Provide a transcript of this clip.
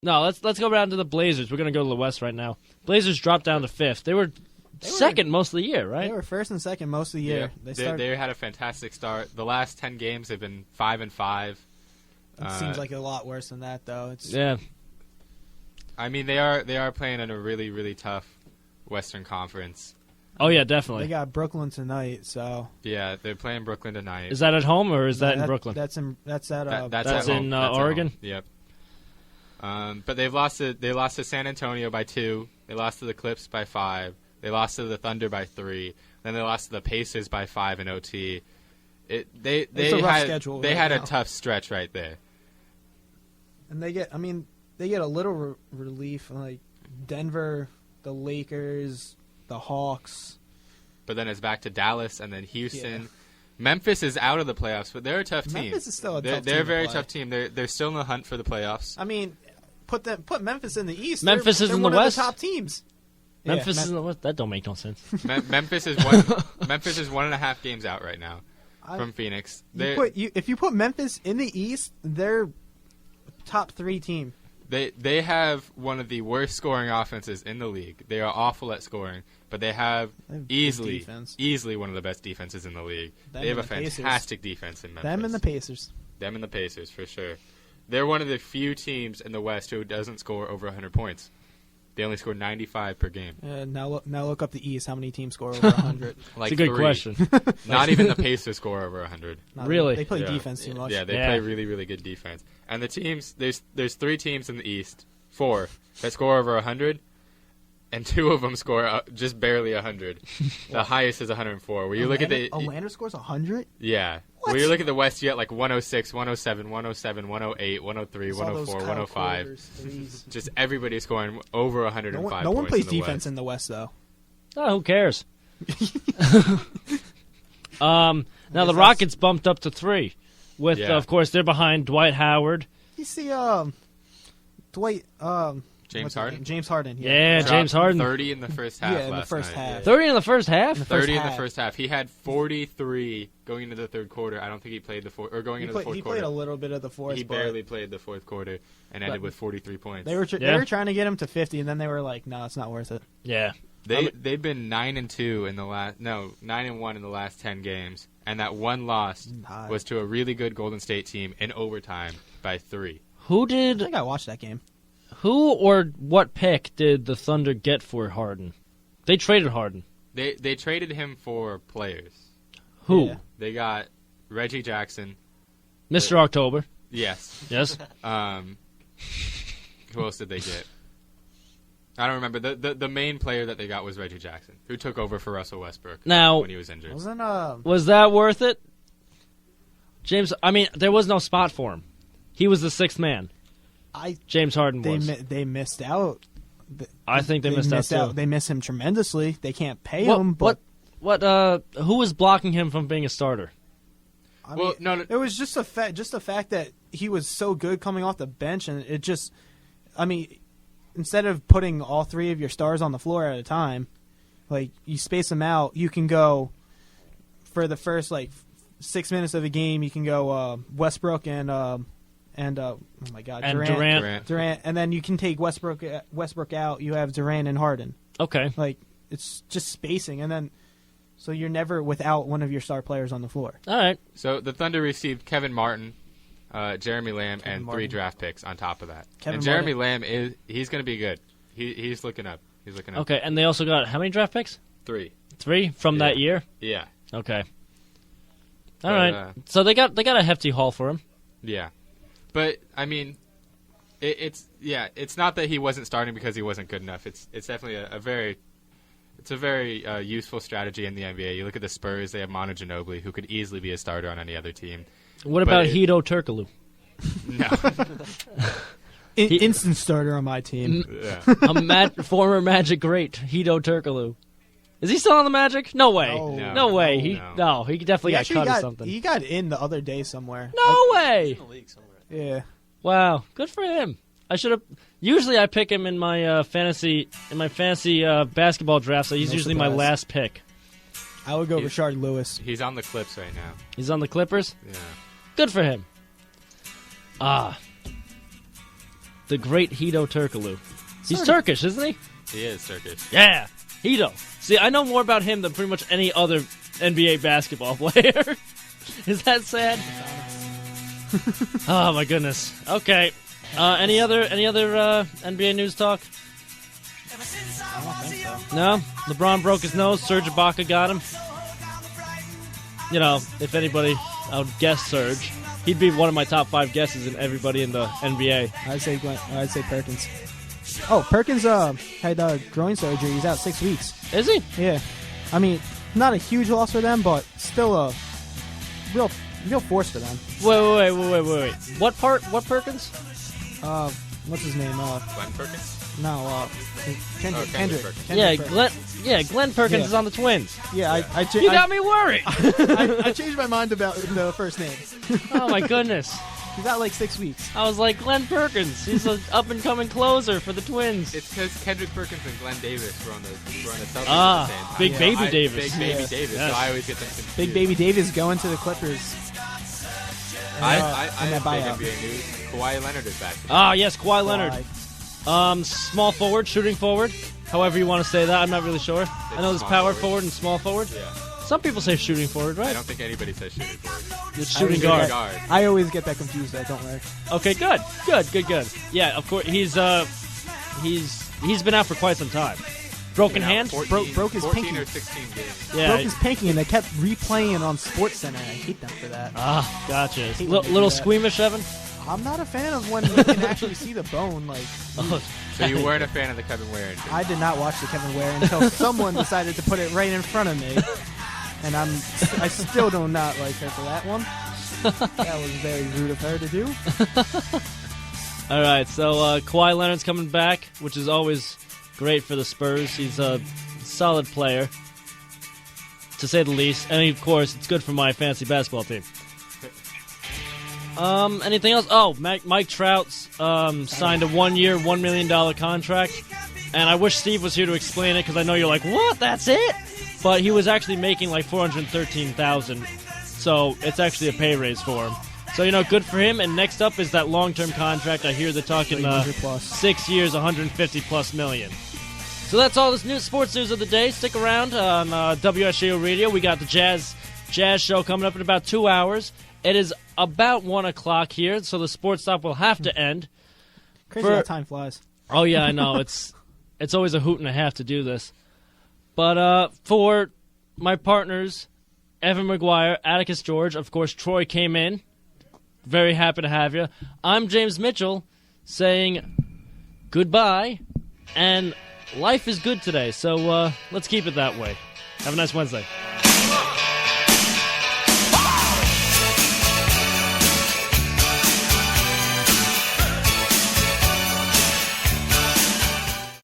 No, let's go down to the Blazers. We're going to go to the West right now. Blazers dropped down to 5th. They were second most of the year, right? They were first and second most of the year. Yeah. They had a fantastic start. The last 10 games they've been 5-5. It seems like a lot worse than that, though. Yeah. I mean, they are playing in a really, really tough Western Conference. Oh, yeah, definitely. They got Brooklyn tonight, so. Yeah, they're playing Brooklyn tonight. Is that at home or is that in Brooklyn? That's at That's in Oregon? Yep. But they lost to San Antonio by 2. They lost to the Clips by 5. They lost to the Thunder by 3. Then they lost to the Pacers by 5 in OT. They had a tough stretch right there. And they get a little relief, like Denver, the Lakers, the Hawks. But then it's back to Dallas and then Houston. Yeah. Memphis is out of the playoffs, but they're a tough team. Memphis is still a tough team. They're a very tough team. They're still in the hunt for the playoffs. I mean, put Memphis in the East. Memphis is in the West. Of the top teams. Memphis is in the West. That don't make no sense. Memphis is 1.5 games out right now from Phoenix. If you put Memphis in the East, they're top 3 team. They have one of the worst scoring offenses in the league. They are awful at scoring, but they have easily one of the best defenses in the league. They have a fantastic defense in Memphis. Them and the Pacers, for sure. They're one of the few teams in the West who doesn't score over 100 points. They only score 95 per game. Now look up the East. How many teams score over 100? It's a good 3. question. Not even the Pacers score over 100. Really? They play defense too much. Yeah, they play really, really good defense. And the teams, there's 3 teams in the East, 4, that score over 100, and 2 of them score just barely 100. The highest is 104. Where you look at the Atlanta scores 100? Yeah. What? When you look at the West, you get like 106, 107, 107, 108, 103, 104, 105. Just everybody scoring over 105 points. No one plays in the defense West. in the West, though. Oh, who cares? Now the Rockets bumped up to 3. With, of course, they're behind Dwight Howard. You see, Dwight, James Harden? James Harden. Yeah, James Harden. 30 in the first half in the first half. 30 in the first half? 30 in the first half. He had 43 going into the third quarter. I don't think he played the fourth, or going into the fourth quarter. He played a little bit of the fourth. He barely played the fourth quarter and ended with 43 points. They were trying to get him to 50, and then they were like, no, it's not worth it. Yeah. They've been 9-2 in the last 9-1 in the last 10 games, and that one loss was to a really good Golden State team in overtime by 3. I think I watched that game. Who or what pick did the Thunder get for Harden? They traded Harden. They traded him for players. Who? Yeah. They got Reggie Jackson, Mr. October. Yes. Yes. Who else did they get? I don't remember. The main player that they got was Reggie Jackson, who took over for Russell Westbrook when he was injured. Was that worth it? James, I mean, there was no spot for him. He was the 6th man. James Harden was. They missed out. I think they missed out too. They miss him tremendously. They can't pay him. But who was blocking him from being a starter? It was just the fact that he was so good coming off the bench, and it just, instead of putting all 3 of your stars on the floor at a time, like you space them out, you can go for the first 6 minutes of a game. You can go Westbrook and Durant, and then you can take Westbrook out. You have Durant and Harden. Okay, it's just spacing, and then so you're never without one of your star players on the floor. All right. So the Thunder received Kevin Martin, Jeremy Lamb, and 3 draft picks on top of that. Jeremy Lamb he's going to be good. He's looking up. Okay, and they also got how many draft picks? 3. 3 from that year. Yeah. Okay. All right. So they got a hefty haul for him. Yeah. But it's not that he wasn't starting because he wasn't good enough. It's definitely a very useful strategy in the NBA. You look at the Spurs; they have Manu Ginobili, who could easily be a starter on any other team. What about Hedo Turkoglu? No, instant starter on my team. Yeah. Former Magic great Hedo Turkoglu. Is he still on the Magic? No way. No way. He definitely got cut or something. He got in the other day somewhere. No way. He's in the league somewhere. Yeah. Wow. Good for him. I should have. Usually, I pick him in my fantasy basketball draft. So he's usually my last pick. I would go Rashard Lewis. He's on the Clips right now. He's on the Clippers. Yeah. Good for him. the great Hedo Turkoglu. He's Turkish, isn't he? He is Turkish. Yeah, Hedo. See, I know more about him than pretty much any other NBA basketball player. Is that sad? Oh, my goodness. Okay. Any other NBA news talk? I don't think so. No? LeBron broke his nose. Serge Ibaka got him. You know, if anybody, I would guess Serge. He'd be one of my top 5 guesses in everybody in the NBA. I'd say Perkins. Oh, Perkins had groin surgery. He's out 6 weeks. Is he? Yeah. I mean, not a huge loss for them, but still a real force for them. Wait. What Perkins? What's his name? Glenn Perkins? No, Kendrick. Kendrick Perkins. Glenn Perkins is on the Twins. Yeah, You got me worried. I changed my mind about the first name. Oh, my goodness. He's out like 6 weeks. I was like, Glenn Perkins. He's an up-and-coming closer for the Twins. It's because Kendrick Perkins and Glenn Davis were on the Celtics Ah, at the same time. Big Baby Davis. Big Baby Davis, Yes. so I always get them confused. Big Baby Davis going to the Clippers. I in that have big buyout. NBA news. Kawhi Leonard is back. Ah, yes, Kawhi Leonard. Small forward, shooting forward. However you want to say that, I'm not really sure. I know there's power forward and small forward. Yeah. Some people say shooting forward, right? I don't think anybody says shooting forward. It's shooting guard. I always get that confused, though. Don't worry. Okay, good. Yeah, of course. He's been out for quite some time. Broken hand. 14, broke his 14 pinky. or 16 games. Yeah. Broke his pinky, and they kept replaying on SportsCenter. I hate them for that. Ah, gotcha. Hate when they do Little that. squeamish, Evan. I'm not a fan of when you can actually see the bone. Like, Oh, So you weren't a fan of the Kevin Ware injury? I did not watch the Kevin Ware until someone decided to put it right in front of me, and I still do not like her for that one. That was very rude of her to do. all right, so Kawhi Leonard's coming back, which is always great for the Spurs. He's a solid player, to say the least. And, of course, it's good for my fantasy basketball team. Anything else? Oh, Mike Trout signed a 1-year, $1 million contract. And I wish Steve was here to explain it, because I know you're like, what? That's it? But he was actually making like $413,000. So it's actually a pay raise for him. So, you know, good for him. And next up is that long-term contract. I hear they're talking 6 years, $150+ million. So that's all this sports news of the day. Stick around on WSJU Radio. We got the Jazz show coming up in about 2 hours. It is about 1 o'clock here, so the sports stop will have to end. Crazy how time flies. Oh, yeah, I know. It's always a hoot and a half to do this. But for my partners, Evan McGuire, Atticus George, of course, Troy came in. Very happy to have you. I'm James Mitchell saying goodbye, and life is good today, so let's keep it that way. Have a nice Wednesday.